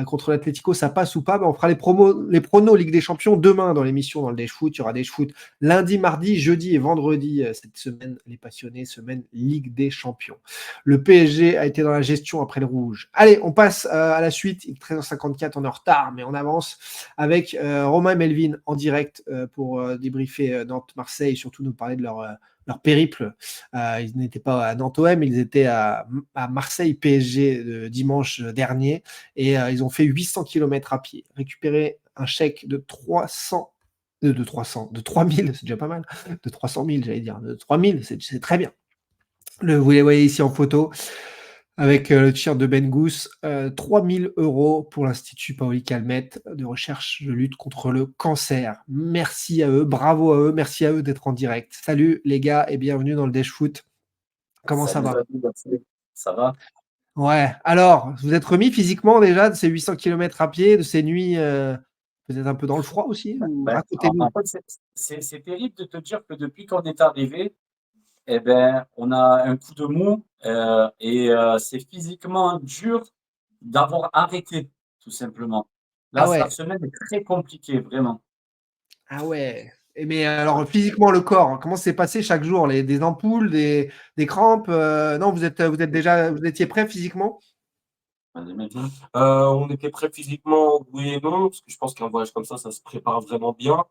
contre l'Atlético, ça passe ou pas? Ben, on fera les pronos Ligue des Champions demain dans l'émission, dans le Dash Foot. Il y aura Dash Foot lundi, mardi, jeudi et vendredi cette semaine. Les passionnés, semaine Ligue des Champions. Le PSG a été dans la gestion après le rouge. Allez, on passe à la suite. Il est 13h54, on est en retard, mais on avance avec Romain et Melvin en direct pour débriefer Nantes-Marseille et surtout nous parler de leur périple. Ils n'étaient pas à Nantes-OM, ils étaient à Marseille-PSG dimanche dernier et ils ont fait 800 km à pied, récupéré un chèque de 300, de 3000, c'est déjà pas mal, de 300 000, j'allais dire, de 3000, c'est très bien. Vous les voyez ici en photo avec le t-shirt de Ben Gous, 3 000 € pour l'Institut Paoli Calmette de recherche de lutte contre le cancer. Merci à eux, bravo à eux, merci à eux d'être en direct. Salut les gars et bienvenue dans le Dash Foot. Comment ça va? Ça va? Ouais, alors, vous êtes remis physiquement déjà de ces 800 km à pied, de ces nuits peut-être un peu dans le froid aussi ou Ben, en racontez-nous. fait, c'est terrible de te dire que depuis qu'on est arrivé, eh ben, on a un coup de mou c'est physiquement dur d'avoir arrêté, tout simplement. Là, Ah la ouais, semaine est très compliquée, vraiment. ah ouais. Mais alors physiquement le corps, hein, comment c'est passé chaque jour? Des ampoules, des crampes? Non, vous étiez prêt physiquement? On était prêt physiquement, oui et non, parce que je pense qu'un voyage comme ça se prépare vraiment bien.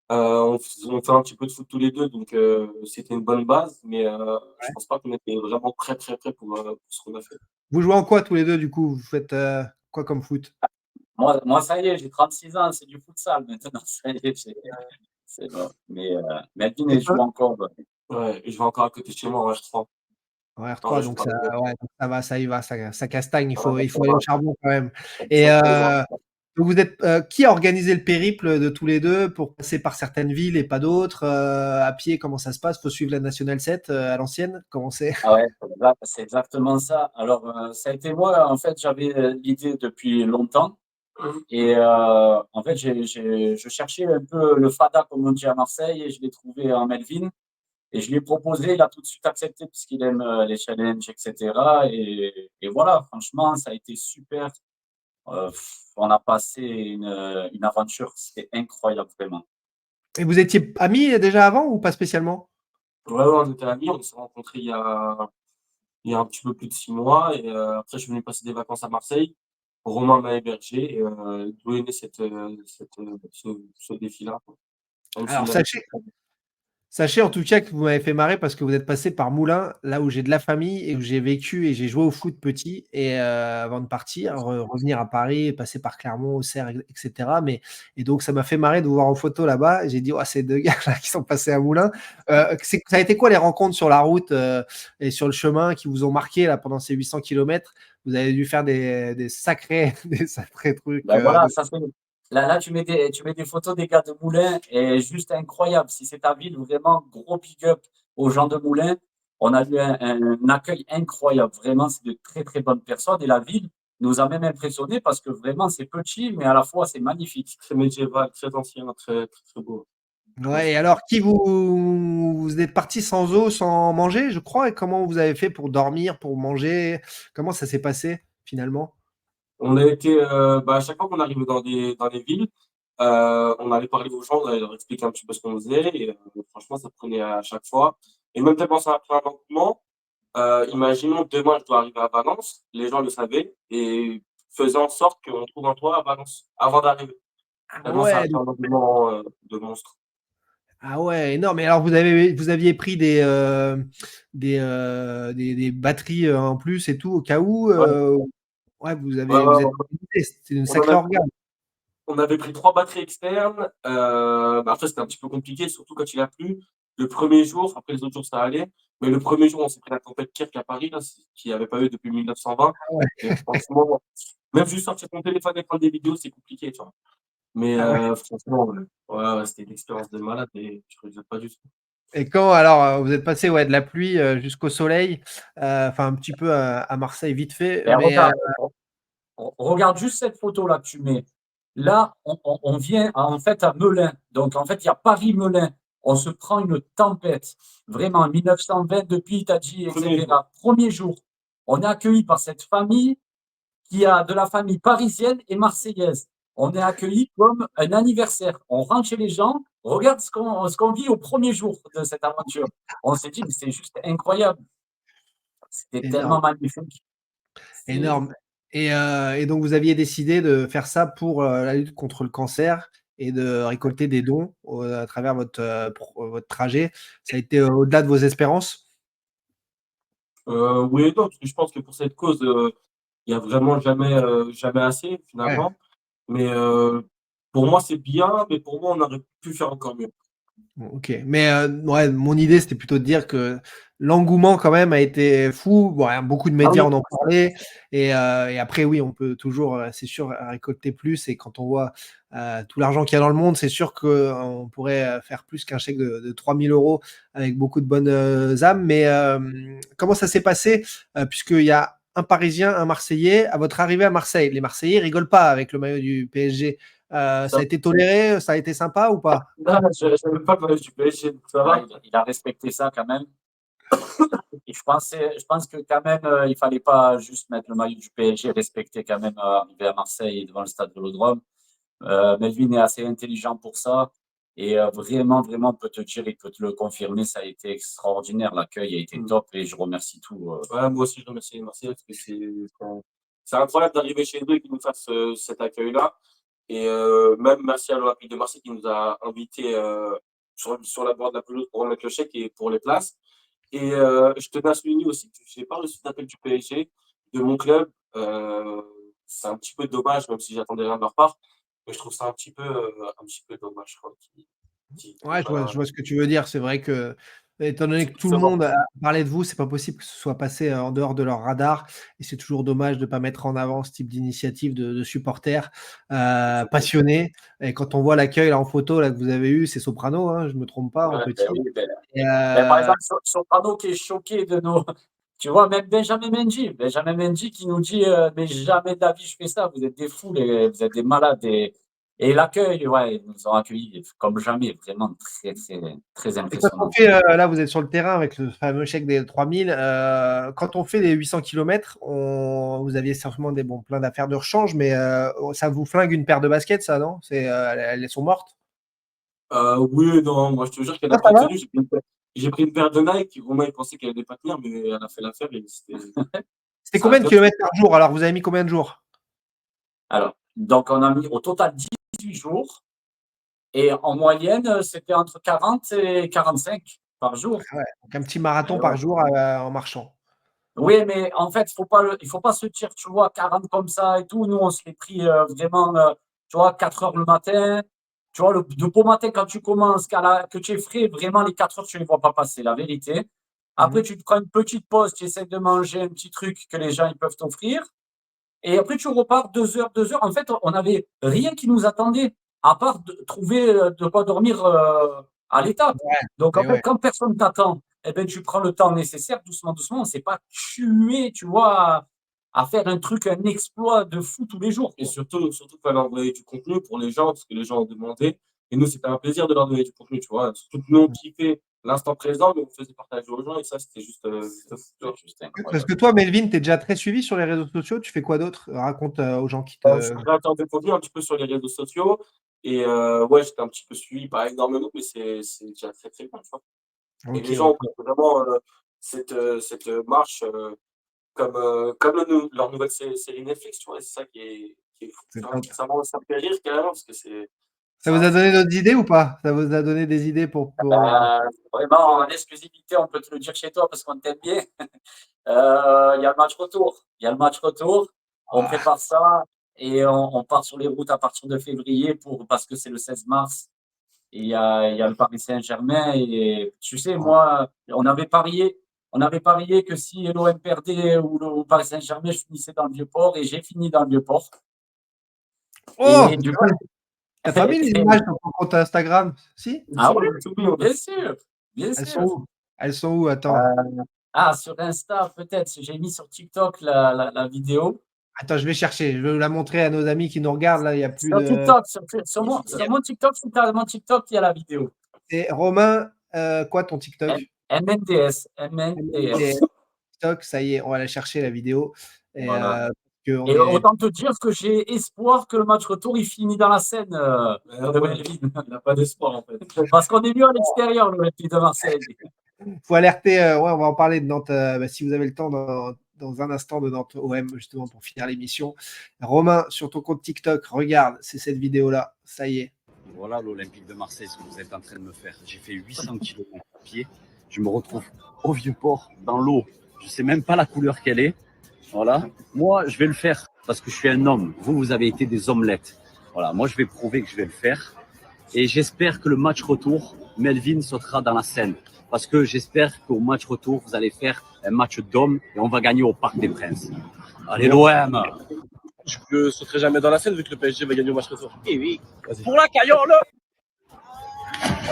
On fait un petit peu de foot tous les deux, donc c'était une bonne base, mais je pense pas qu'on était vraiment prêt pour ce qu'on a fait. Vous jouez en quoi tous les deux du coup? Vous faites quoi comme foot? Moi, ça y est, j'ai 36 ans, c'est du futsal maintenant. Ça y est, c'est bon. Mais Dean, Et il toi? joue encore. Ouais, et je vais encore à côté de chez moi en R3. Ouais, En vrai, R3, je donc parle ça, de ouais, donc ça va, ça y va, ça castagne, ça va, il ça faut aller au va, charbon quand même. Et ça se présente. donc vous êtes, qui a organisé le périple de tous les deux pour passer par certaines villes et pas d'autres? À pied, comment ça se passe? Faut suivre la Nationale 7 à l'ancienne? Comment c'est? Ah ouais, c'est exactement ça. Alors, ça a été moi, en fait, j'avais l'idée depuis longtemps. En fait, je cherchais un peu le fada, comme on dit à Marseille, et je l'ai trouvé en Melvin. Et je lui ai proposé, il a tout de suite accepté puisqu'il aime les challenges, etc. Et voilà, franchement, ça a été super. On a passé une aventure, c'était incroyable, vraiment. Et vous étiez amis déjà avant ou pas spécialement? Ouais, ouais, on était amis, on s'est rencontrés il y a un petit peu plus de 6 mois, et après, je suis venu passer des vacances à Marseille. Romain m'a hébergé, et d'où est né ce défi-là, quoi. Même s'il Alors l'avait fait. sachez en tout cas que vous m'avez fait marrer parce que vous êtes passé par Moulins, là où j'ai de la famille et où j'ai vécu et j'ai joué au foot petit et avant de partir, revenir à Paris, passer par Clermont, Auxerre, et cetera. Et donc ça m'a fait marrer de vous voir en photo là-bas et j'ai dit: «Oh, ces 2 gars là qui sont passés à Moulins». Ça a été quoi les rencontres sur la route, et sur le chemin qui vous ont marqué là pendant ces 800 kilomètres? Vous avez dû faire des sacrés des sacrés trucs, Ben voilà, de ça fait. Là, tu mets des photos des gars de Moulins et juste incroyable. Si c'est ta ville, vraiment gros big up aux gens de Moulins. On a eu un accueil incroyable. Vraiment, c'est de très très bonnes personnes et la ville nous a même impressionnés parce que vraiment c'est petit, mais à la fois c'est magnifique. Très médiéval, très ancien, très, très, très beau. Très Ouais, et ancien. alors vous êtes partis sans eau, sans manger, je crois, et comment vous avez fait pour dormir, pour manger? Comment ça s'est passé finalement? On a été, à chaque fois qu'on arrivait dans des villes, on allait parler aux gens, on allait leur expliquer un petit peu ce qu'on faisait, et franchement, ça prenait à chaque fois. Et même tellement ça a pris un lentement, imaginons demain, je dois arriver à Valence, les gens le savaient et faisaient en sorte qu'on trouve un toit à Valence avant d'arriver. Ah Tellement ça a ouais, pris un engouement de monstre. ah ouais, énorme. Et alors vous aviez pris des batteries en plus et tout au cas où. Ouais, Ouais, ouais, vous ouais, êtes c'est une on en sacrée a organe. On avait pris 3 batteries externes. Après, c'était un petit peu compliqué, surtout quand il a plu. Le premier jour, après les autres jours, ça allait. Mais le premier jour, on s'est pris la tempête Kirk à Paris, là, qui n'y avait pas eu depuis 1920. Ah ouais, Et franchement, même juste sortir ton téléphone et prendre des vidéos, c'est compliqué, tu vois. Mais ah ouais. franchement, ouais, c'était une expérience de malade et je ne regrette pas du tout. Et quand alors vous êtes passé ouais, de la pluie jusqu'au soleil, enfin un petit peu à Marseille vite fait, Et mais regarde, regarde juste cette photo-là que tu mets. Là, on vient en fait à Melun. Donc, en fait, il y a Paris-Melun. On se prend une tempête. Vraiment, en 1920, depuis Itachi, Premier jour. etc. Premier jour, on est accueilli par cette famille. qui a de la famille parisienne et marseillaise. On est accueillis comme un anniversaire. On rentre chez les gens, regarde ce qu'on vit au premier jour de cette aventure. On s'est dit, mais c'est juste incroyable. C'était tellement Énorme, magnifique. énorme. Et donc, vous aviez décidé de faire ça pour la lutte contre le cancer et de récolter des dons à travers votre trajet. Ça a été au-delà de vos espérances? Oui et non, parce que je pense que pour cette cause, il y a vraiment jamais assez Ouais. finalement. Mais pour moi, c'est bien, mais pour moi, on aurait pu faire encore mieux. Bon, OK. Mais ouais, mon idée, c'était plutôt de dire que l'engouement quand même a été fou. Bon, hein, beaucoup de Ah médias oui, en ont parlé et après oui, on peut toujours, c'est sûr, récolter plus et quand on voit, tout l'argent qu'il y a dans le monde, c'est sûr qu'on pourrait, faire plus qu'un chèque de 3 000 € avec beaucoup de bonnes, âmes. Mais comment ça s'est passé? Puisqu'il y a un Parisien, un Marseillais. À votre arrivée à Marseille, les Marseillais rigolent pas avec le maillot du PSG. Ça a été toléré? Ça a été sympa ou pas? Non, je n'aime pas parler du PSG, donc ça va. il a respecté ça quand même. Et je pense que quand même, il fallait pas juste mettre le maillot du PSG, respecter quand même, arriver à Marseille devant le stade Vélodrome. Melvin est assez intelligent pour ça. Et vraiment, vraiment, peut te dire, il peut te le confirmer, ça a été extraordinaire. L'accueil a été top et je remercie tout. Ouais, moi aussi, je remercie les Marseillais parce que c'est incroyable d'arriver chez eux et qu'ils nous fassent cet accueil-là. Et même merci à l'Olympique de Marseille qui nous a invités sur la bord de la pelouse pour remettre le chèque et pour les places. Et je tenais à souligner aussi que je n'ai pas reçu d'appel du PSG, de mon club. C'est un petit peu dommage, même si j'attendais rien de leur part. Mais je trouve ça un petit peu dommage, quoi. Ouais, je vois ce que tu veux dire. C'est vrai que, étant donné que tout le Justement. monde a parlé de vous, c'est pas possible que ce soit passé, en dehors de leur radar et c'est toujours dommage de pas mettre en avant ce type d'initiative de supporters, passionnés et quand on voit l'accueil là en photo là que vous avez eu, c'est Soprano, hein, je me trompe pas en Ouais, ben petit oui, ben, et par exemple, Soprano qui est choqué de nos. Tu vois, même Benjamin Mendy qui nous dit mais jamais de la vie je fais ça, vous êtes des fous, vous êtes des malades. Et l'accueil, ouais, ils nous ont accueillis comme jamais, vraiment très, très, très et quand on impressionnant. fait, là vous êtes sur le terrain avec le fameux chèque des 3 000, quand on fait les 800 kilomètres, vous aviez certainement plein d'affaires de rechange, mais ça vous flingue une paire de baskets ça, non? Elles sont mortes? Oui, non, moi je te jure qu'elle a Ah ça pas va? tenu. J'ai pris une paire de Nike. Romain il pensait qu'elle allait pas tenir, mais elle a fait l'affaire et C'était ça a combien de bien. kilomètres par jour? Alors, vous avez mis combien de jours? Alors, donc on a mis au total 18 jours et en moyenne, c'était entre 40 et 45 par jour. Ah ouais, donc un petit Et marathon ouais. par jour, en marchant. Oui, mais en fait, il faut pas se dire, tu vois, 40 comme ça et tout. Nous, on se l'est pris vraiment, tu vois, 4 heures le matin. Tu vois, de beau matin, quand tu commences, que tu es frais, vraiment, les 4 heures, tu ne les vois pas passer, la vérité. Après, Mmh. tu te prends une petite pause, tu essaies de manger un petit truc que les gens ils peuvent t'offrir. Et après, tu repars 2 heures, 2 heures. En fait, on n'avait rien qui nous attendait, à part de trouver de quoi dormir à l'étape. Ouais, Donc, en et fait, ouais. quand personne t'attend, eh ben, tu prends le temps nécessaire, doucement, doucement. On ne s'est pas tué, tu vois, à faire un truc, un exploit de fou tous les jours. Et surtout qu'il fallait envoyer du contenu pour les gens, parce que les gens ont demandé. Et nous, c'était un plaisir de leur donner du contenu, tu vois. Surtout que nous, on kiffait l'instant présent, mais on faisait partager aux gens, et ça, c'était juste fou, tu vois. C'est juste Parce incroyable. que toi, Melvin, tu es déjà très suivi sur les réseaux sociaux. Tu fais quoi d'autre? Raconte, aux gens qui Je te suis créateur de contenu un petit peu sur les réseaux sociaux. Et ouais, j'étais un petit peu suivi, pas énormément, mais c'est déjà très, très bien, tu vois. Et les OK, gens OK. ont pris vraiment cette marche comme leur nouvelle série Netflix, tu vois. Et c'est ça qui est fou. C'est Tu vois. top. Ça me fait rire carrément, parce que Ça c'est vous un a fou. donné d'autres idées ou pas? Ça vous a donné des idées Vraiment, en exclusivité, on peut te le dire chez toi parce qu'on t'aime bien. Il y a le match retour. Il y a le match retour. On ah, prépare ça et on part sur les routes à partir de février parce que c'est le 16 mars. Et il y a le Paris Saint-Germain. Et tu sais, ah. moi, on avait parié que si l'OM perdait ou le Paris Saint-Germain, je finissais dans le Vieux-Port et j'ai fini dans le Vieux-Port. Oh! Et du C'est coup, vrai? Tu as pas mis les images sur ton compte Instagram? Si? ah Sur ouais, YouTube, oui, on a bien sûr, bien Elles sont sûr. où? Elles sont où? Attends. Euh, sur Insta, peut-être. J'ai mis sur TikTok la vidéo. Attends, je vais chercher. Je vais la montrer à nos amis qui nous regardent. Là, il y a plus Sur de. TikTok, sur mon TikTok, sur mon TikTok, il y a la vidéo. C'est Romain, quoi ton TikTok? MNDS, MNDS. MNDS TikTok, ça y est, on va la chercher la vidéo et Voilà. Et autant te dire que j'ai espoir que le match retour, il finit dans la Seine. Il n'a pas d'espoir, en fait. Parce qu'on est mieux à l'extérieur, l'Olympique de Marseille. Il faut alerter, on va en parler de Nantes, si vous avez le temps, dans un instant, de Nantes OM, justement, pour finir l'émission. Romain, sur ton compte TikTok, regarde, c'est cette vidéo-là, ça y est. Voilà l'Olympique de Marseille, ce que vous êtes en train de me faire. J'ai fait 800 km à pied, je me retrouve au Vieux-Port, dans l'eau. Je ne sais même pas la couleur qu'elle est. Voilà. Moi, je vais le faire parce que je suis un homme. Vous avez été des omelettes. Voilà. Moi, je vais prouver que je vais le faire. Et j'espère que le match retour, Melvin sautera dans la Seine. Parce que j'espère qu'au match retour, vous allez faire un match d'hommes et on va gagner au Parc des Princes. Allez, l'OM! Je ne sauterai jamais dans la Seine vu que le PSG va gagner au match retour. Eh oui. Vas-y. Pour la caillole!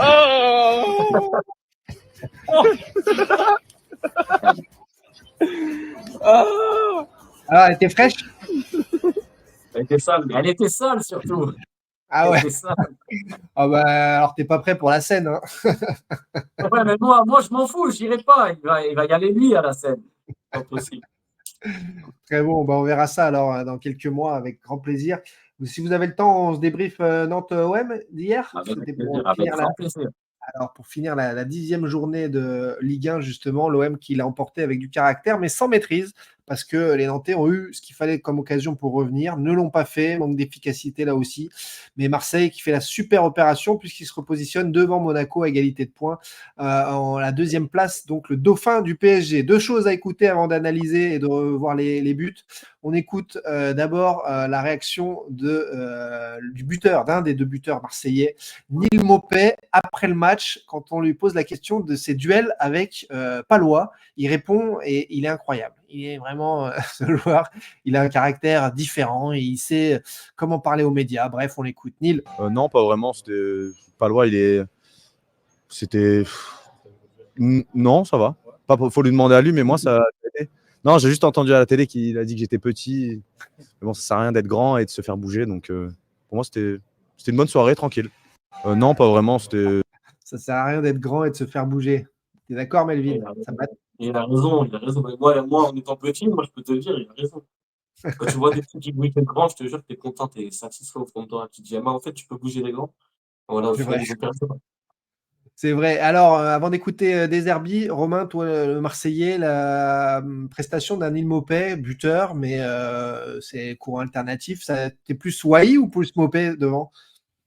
Oh! Oh ah, elle était fraîche? Elle était sale surtout. Ah ouais. Ah bah, alors t'es pas prêt pour la Seine. Hein. Ouais, mais moi je m'en fous, j'irai pas. Il va y aller lui à la Seine. Pas possible. Très bon, bah on verra ça alors dans quelques mois avec grand plaisir. Si vous avez le temps, on se débrief Nantes-OM d'hier. Avec grand plaisir. Alors, pour finir la 10e journée de Ligue 1, justement, l'OM qui l'a emporté avec du caractère, mais sans maîtrise, parce que les Nantais ont eu ce qu'il fallait comme occasion pour revenir, ne l'ont pas fait, manque d'efficacité là aussi. Mais Marseille qui fait la super opération, puisqu'il se repositionne devant Monaco à égalité de points, en la 2e place, donc le dauphin du PSG. 2 choses à écouter avant d'analyser et de revoir les buts. On écoute d'abord la réaction du buteur, d'un des 2 buteurs marseillais, Neil Maupay, après le match, quand on lui pose la question de ses duels avec Palois. Il répond et il est incroyable. Il est vraiment, ce joueur, il a un caractère différent et il sait comment parler aux médias. Bref, on l'écoute. Neil. Non, pas vraiment. Palois, non, ça va. Faut lui demander à lui, mais moi, ça. Non, j'ai juste entendu à la télé qu'il a dit que j'étais petit. Mais bon, ça sert à rien d'être grand et de se faire bouger. Donc, pour moi, c'était une bonne soirée, tranquille. Non, pas vraiment. Ça sert à rien d'être grand et de se faire bouger. T'es d'accord, Melvin? Il a raison. Moi, en étant petit, moi, je peux te le dire, il a raison. Quand tu vois des petits qui bougent les grands, je te jure que t'es content, t'es satisfait au fond de toi. Tu te dis, en fait, tu peux bouger les grands. Voilà, au final, ils ont perdu. C'est vrai. Alors, avant d'écouter Deserbi, Romain, toi, le Marseillais, la prestation d'un Neil Maupay, buteur, mais c'est courant alternatif. T'es plus Wai ou plus Maupay devant?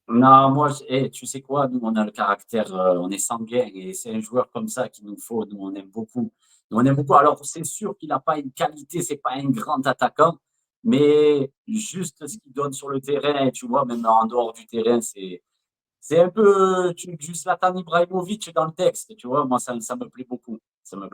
Non, moi, tu sais quoi, nous, on a le caractère, on est sanguin et c'est un joueur comme ça qu'il nous faut. Nous, on aime beaucoup. Alors, c'est sûr qu'il n'a pas une qualité, c'est pas un grand attaquant, mais juste ce qu'il donne sur le terrain, tu vois, même en dehors du terrain, c'est un peu du Zlatan Ibrahimovic dans le texte, tu vois. Moi, ça me plaît beaucoup.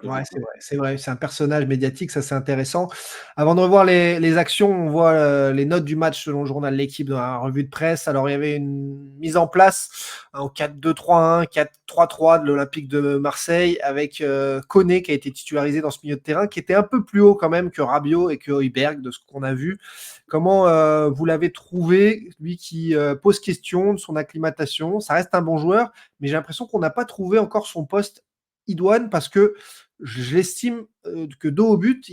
Ouais, c'est vrai. C'est un personnage médiatique, ça c'est intéressant. Avant de revoir les actions, on voit les notes du match selon le journal L'Équipe dans la revue de presse. Alors, il y avait une mise en place au 4-2-3-1, 4-3-3 de l'Olympique de Marseille avec Koné qui a été titularisé dans ce milieu de terrain, qui était un peu plus haut quand même que Rabiot et que Højbjerg de ce qu'on a vu. Comment vous l'avez trouvé, lui qui pose question de son acclimatation? Ça reste un bon joueur, mais j'ai l'impression qu'on n'a pas trouvé encore son poste idoine parce que j'estime que dos au but,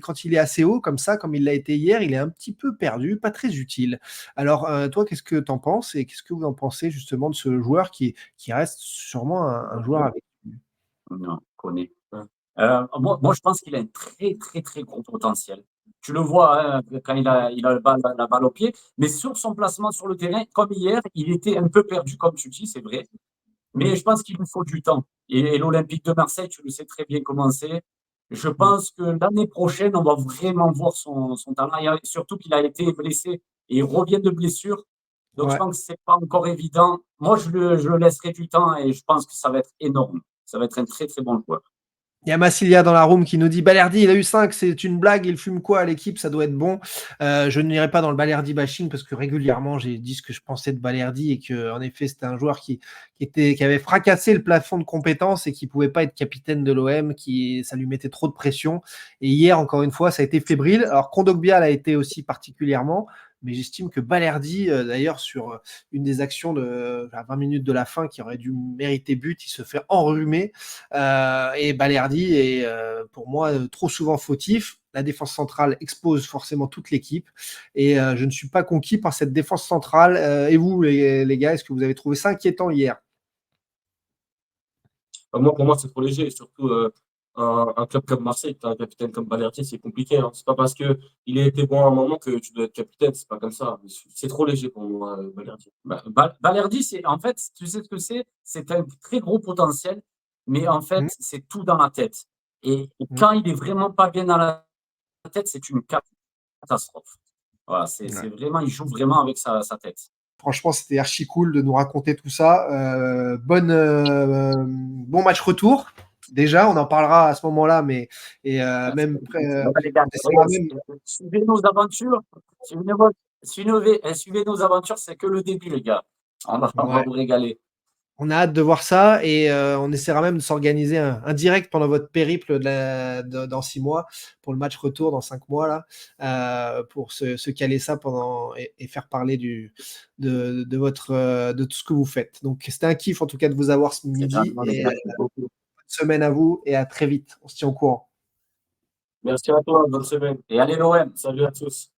quand il est assez haut comme ça, comme il l'a été hier, il est un petit peu perdu, pas très utile. Alors, toi, qu'est-ce que tu en penses et qu'est-ce que vous en pensez justement de ce joueur qui reste sûrement un joueur avec... Non, connais. Moi, je pense qu'il a un très, très, très gros potentiel. Tu le vois hein, quand il a la balle au pied, mais sur son placement sur le terrain, comme hier, il était un peu perdu, comme tu dis, c'est vrai. Mais je pense qu'il nous faut du temps. Et l'Olympique de Marseille, tu le sais très bien comment c'est. Je pense que l'année prochaine, on va vraiment voir son talent. Et surtout qu'il a été blessé et il revient de blessure. Donc, je pense que ce n'est pas encore évident. Moi, je le laisserai du temps et je pense que ça va être énorme. Ça va être un très, très bon joueur. Il y a Massilia dans la room qui nous dit Balerdi, il a eu 5, c'est une blague, il fume quoi à l'équipe, ça doit être bon. Je n'irai pas dans le Balerdi bashing parce que régulièrement j'ai dit ce que je pensais de Balerdi et que en effet c'était un joueur qui avait fracassé le plafond de compétences et qui pouvait pas être capitaine de l'OM, ça lui mettait trop de pression. Et hier encore une fois ça a été fébrile. Alors Kondogbia l'a été aussi particulièrement. Mais j'estime que Balerdi, d'ailleurs, sur une des actions à 20 minutes de la fin qui aurait dû mériter but, il se fait enrhumer. Et Balerdi est, pour moi, trop souvent fautif. La défense centrale expose forcément toute l'équipe. Et je ne suis pas conquis par cette défense centrale. Et vous, les gars, est-ce que vous avez trouvé ça inquiétant hier? Moi, pour moi, c'est trop léger. Et surtout, un club comme Marseille, tu as un capitaine comme Balerdi, c'est compliqué. Hein. C'est pas parce qu'il a été bon à un moment que tu dois être capitaine. C'est pas comme ça. C'est trop léger pour moi, Balerdi. Balerdi, en fait, tu sais ce que c'est? C'est un très gros potentiel, mais en fait, c'est tout dans la tête. Et quand il est vraiment pas bien dans la tête, c'est une catastrophe. Voilà, c'est vraiment, il joue vraiment avec sa tête. Franchement, c'était archi cool de nous raconter tout ça. Bon match retour. Déjà, on en parlera à ce moment-là, mais même Les gars, suivez nos aventures. Suivez nos aventures, c'est que le début, les gars. On va vous régaler. On a hâte de voir ça et on essaiera même de s'organiser un direct pendant votre périple dans 6 mois pour le match retour dans 5 mois là, pour se caler ça pendant et faire parler de tout ce que vous faites. Donc c'était un kiff en tout cas de vous avoir ce midi et bonne semaine à vous et à très vite. On se tient au courant. Merci à toi, bonne semaine. Et allez l'OM. Salut à tous.